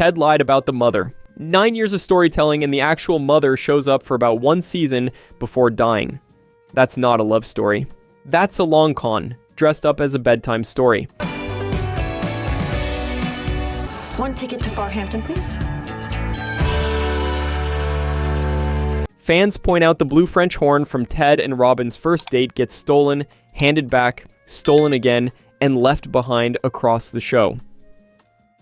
Ted lied about the mother. 9 years of storytelling and the actual mother shows up for about 1 season before dying. That's not a love story. That's a long con, dressed up as a bedtime story. One ticket to Farhampton, please. Fans point out the blue French horn from Ted and Robin's first date gets stolen, handed back, stolen again, and left behind across the show.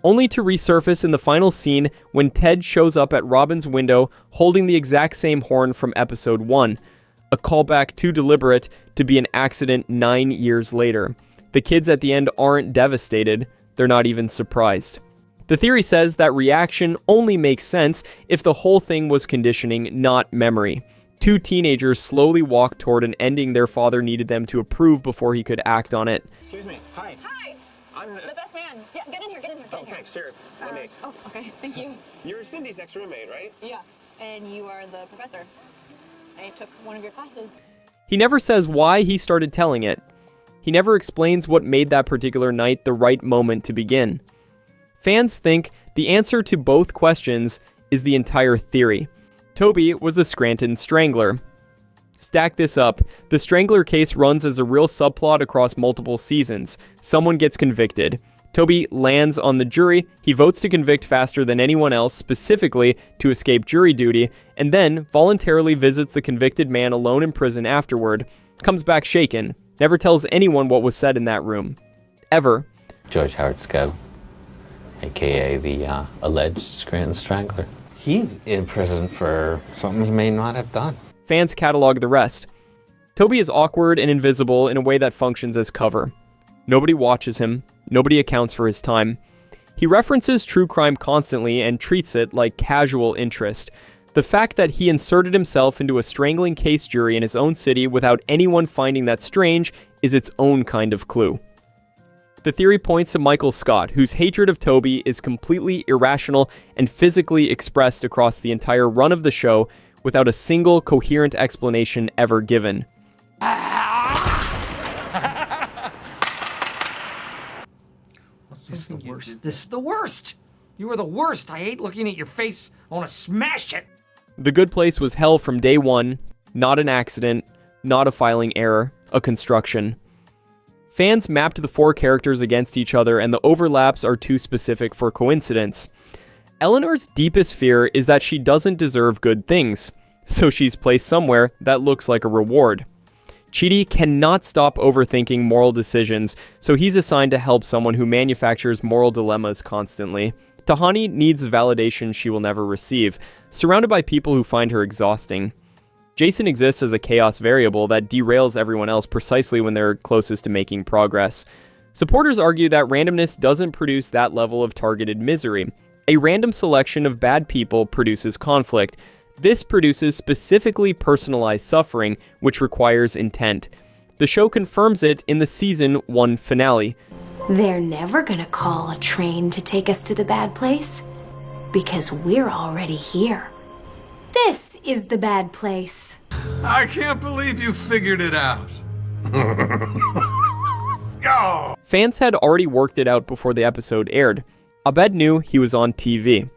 Only to resurface in the final scene when Ted shows up at Robin's window holding the exact same horn from episode 1. A callback too deliberate to be an accident 9 years later. The kids at the end aren't devastated, they're not even surprised. The theory says that reaction only makes sense if the whole thing was conditioning, not memory. 2 teenagers slowly walk toward an ending their father needed them to approve before he could act on it. Excuse me. Hi. Hi. I'm the best man. Yeah, get in here. Oh, thanks. Here. Let me. Oh, okay. Thank you. You're Cindy's ex-roommate, right? Yeah. And you are the professor. I took one of your classes. He never says why he started telling it. He never explains what made that particular night the right moment to begin. Fans think the answer to both questions is the entire theory. Toby was the Scranton Strangler. Stack this up. The Strangler case runs as a real subplot across multiple seasons. Someone gets convicted. Toby lands on the jury. He votes to convict faster than anyone else, specifically to escape jury duty, and then voluntarily visits the convicted man alone in prison afterward. Comes back shaken. Never tells anyone what was said in that room. Ever. George Howard Scout, a.k.a. the alleged Scranton Strangler. He's in prison for something he may not have done. Fans catalog the rest. Toby is awkward and invisible in a way that functions as cover. Nobody watches him. Nobody accounts for his time. He references true crime constantly and treats it like casual interest. The fact that he inserted himself into a strangling case jury in his own city without anyone finding that strange is its own kind of clue. The theory points to Michael Scott, whose hatred of Toby is completely irrational and physically expressed across the entire run of the show without a single coherent explanation ever given. This is the worst. This is the worst. You are the worst. I hate looking at your face. I want to smash it. The Good Place was hell from day one. Not an accident. Not a filing error. A construction. Fans mapped the 4 characters against each other, and the overlaps are too specific for coincidence. Eleanor's deepest fear is that she doesn't deserve good things, so she's placed somewhere that looks like a reward. Chidi cannot stop overthinking moral decisions, so he's assigned to help someone who manufactures moral dilemmas constantly. Tahani needs validation she will never receive, surrounded by people who find her exhausting. Jason exists as a chaos variable that derails everyone else precisely when they're closest to making progress. Supporters argue that randomness doesn't produce that level of targeted misery. A random selection of bad people produces conflict. This produces specifically personalized suffering, which requires intent. The show confirms it in the season 1 finale. They're never gonna call a train to take us to the bad place, because we're already here. This is the bad place. I can't believe you figured it out. Fans had already worked it out before the episode aired. Abed knew he was on TV.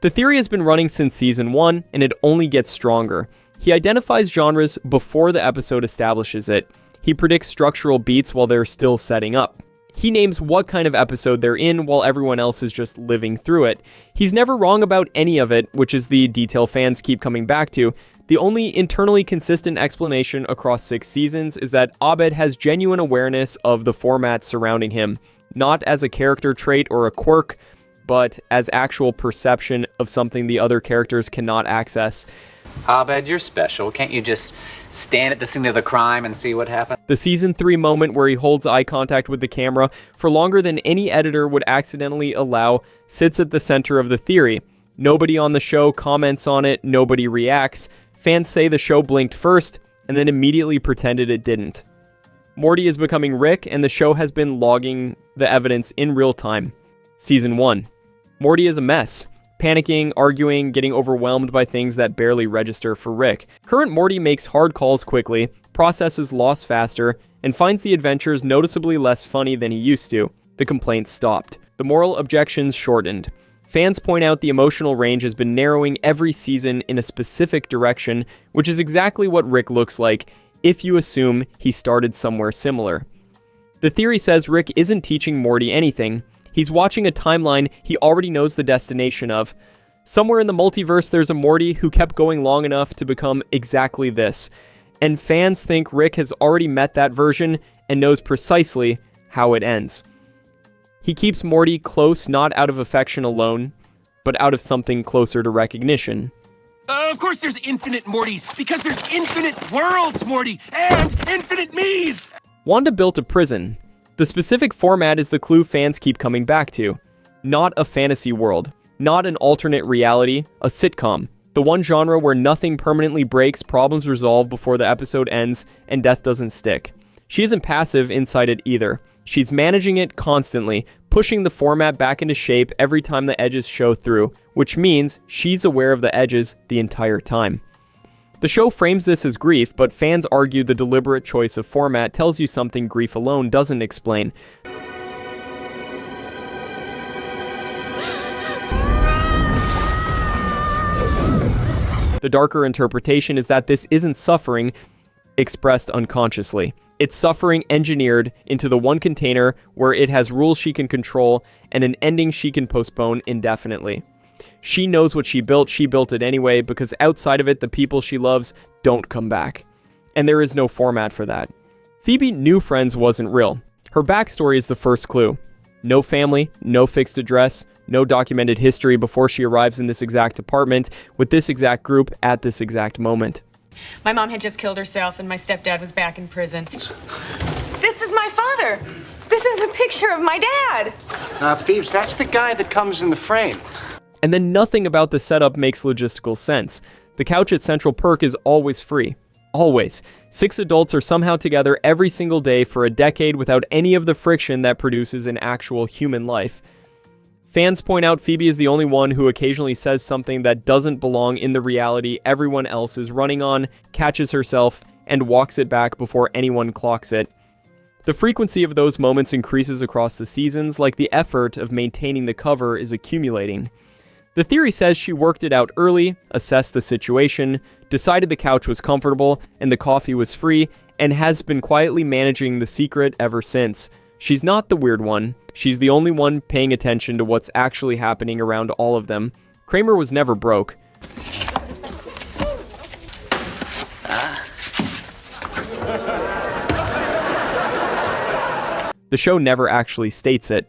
The theory has been running since season 1, and it only gets stronger. He identifies genres before the episode establishes it. He predicts structural beats while they're still setting up. He names what kind of episode they're in while everyone else is just living through it. He's never wrong about any of it, which is the detail fans keep coming back to. The only internally consistent explanation across 6 seasons is that Abed has genuine awareness of the format surrounding him, not as a character trait or a quirk, but as actual perception of something the other characters cannot access. Abed, you're special. Can't you just stand at the scene of the crime and see what happens? The season 3 moment where he holds eye contact with the camera for longer than any editor would accidentally allow sits at the center of the theory. Nobody on the show comments on it, nobody reacts. Fans say the show blinked first, and then immediately pretended it didn't. Morty is becoming Rick, and the show has been logging the evidence in real time. Season 1. Morty is a mess. Panicking, arguing, getting overwhelmed by things that barely register for Rick. Current Morty makes hard calls quickly, processes loss faster, and finds the adventures noticeably less funny than he used to. The complaints stopped. The moral objections shortened. Fans point out the emotional range has been narrowing every season in a specific direction, which is exactly what Rick looks like if you assume he started somewhere similar. The theory says Rick isn't teaching Morty anything. He's watching a timeline he already knows the destination of. Somewhere in the multiverse there's a Morty who kept going long enough to become exactly this. And fans think Rick has already met that version and knows precisely how it ends. He keeps Morty close not out of affection alone, but out of something closer to recognition. Of course there's infinite Mortys, because there's infinite worlds, Morty, and infinite me's! Wanda built a prison. The specific format is the clue fans keep coming back to. Not a fantasy world. Not an alternate reality, a sitcom. The one genre where nothing permanently breaks, problems resolve before the episode ends, and death doesn't stick. She isn't passive inside it either. She's managing it constantly, pushing the format back into shape every time the edges show through, which means she's aware of the edges the entire time. The show frames this as grief, but fans argue the deliberate choice of format tells you something grief alone doesn't explain. The darker interpretation is that this isn't suffering expressed unconsciously. It's suffering engineered into the one container where it has rules she can control and an ending she can postpone indefinitely. She knows what she built it anyway, because outside of it, the people she loves don't come back. And there is no format for that. Phoebe knew Friends wasn't real. Her backstory is the first clue. No family, no fixed address, no documented history before she arrives in this exact apartment with this exact group at this exact moment. My mom had just killed herself and my stepdad was back in prison. This is my father. This is a picture of my dad. Phoebes, that's the guy that comes in the frame. And then nothing about the setup makes logistical sense. The couch at Central Perk is always free. Always. 6 adults are somehow together every single day for a decade without any of the friction that produces an actual human life. Fans point out Phoebe is the only one who occasionally says something that doesn't belong in the reality everyone else is running on, catches herself, and walks it back before anyone clocks it. The frequency of those moments increases across the seasons, like the effort of maintaining the cover is accumulating. The theory says she worked it out early, assessed the situation, decided the couch was comfortable and the coffee was free, and has been quietly managing the secret ever since. She's not the weird one. She's the only one paying attention to what's actually happening around all of them. Kramer was never broke. The show never actually states it.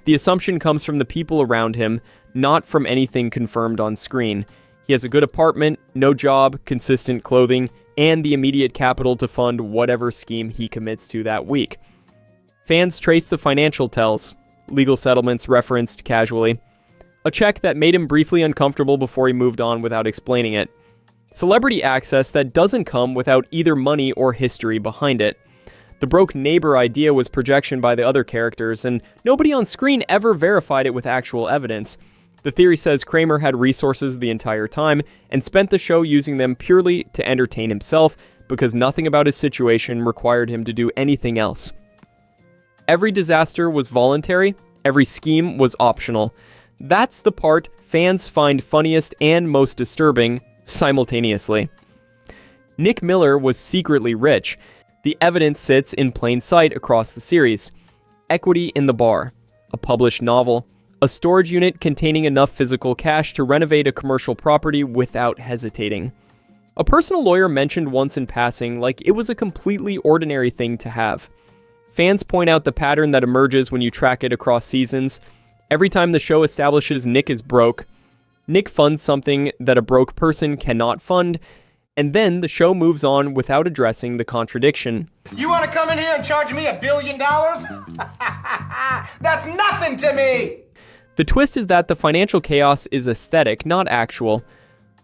The assumption comes from the people around him, not from anything confirmed on screen. He has a good apartment, no job, consistent clothing, and the immediate capital to fund whatever scheme he commits to that week. Fans trace the financial tells, legal settlements referenced casually, a check that made him briefly uncomfortable before he moved on without explaining it, celebrity access that doesn't come without either money or history behind it. The broke neighbor idea was projection by the other characters, and nobody on screen ever verified it with actual evidence. The theory says Kramer had resources the entire time and spent the show using them purely to entertain himself because nothing about his situation required him to do anything else. Every disaster was voluntary, every scheme was optional. That's the part fans find funniest and most disturbing simultaneously. Nick Miller was secretly rich. The evidence sits in plain sight across the series. Equity in the Bar, a published novel, a storage unit containing enough physical cash to renovate a commercial property without hesitating. A personal lawyer mentioned once in passing like it was a completely ordinary thing to have. Fans point out the pattern that emerges when you track it across seasons. Every time the show establishes Nick is broke, Nick funds something that a broke person cannot fund, and then the show moves on without addressing the contradiction. You want to come in here and charge me $1 billion? That's nothing to me! The twist is that the financial chaos is aesthetic, not actual.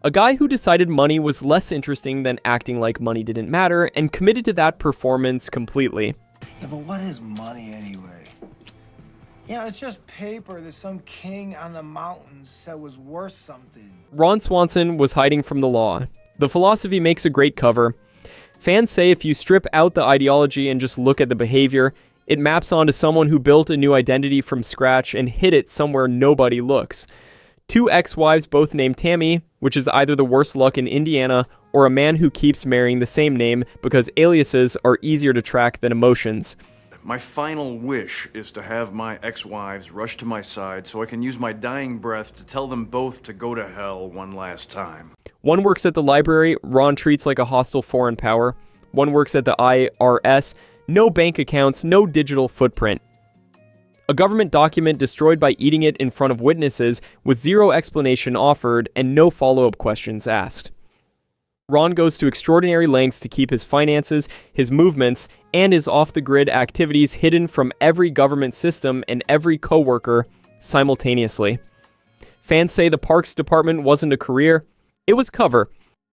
A guy who decided money was less interesting than acting like money didn't matter and committed to that performance completely. Yeah, but what is money anyway? You know, it's just paper that some king on the mountains said was worth something. Ron Swanson was hiding from the law. The philosophy makes a great cover. Fans say if you strip out the ideology and just look at the behavior, It maps onto someone who built a new identity from scratch and hid it somewhere nobody looks. 2 ex-wives both named Tammy, which is either the worst luck in Indiana or a man who keeps marrying the same name because aliases are easier to track than emotions. My final wish is to have my ex-wives rush to my side so I can use my dying breath to tell them both to go to hell one last time. One works at the library, Ron treats like a hostile foreign power. One works at the IRS, no bank accounts, no digital footprint. A government document destroyed by eating it in front of witnesses with zero explanation offered and no follow-up questions asked. Ron goes to extraordinary lengths to keep his finances, his movements, and his off-the-grid activities hidden from every government system and every coworker simultaneously. Fans say the Parks Department wasn't a career, it was cover,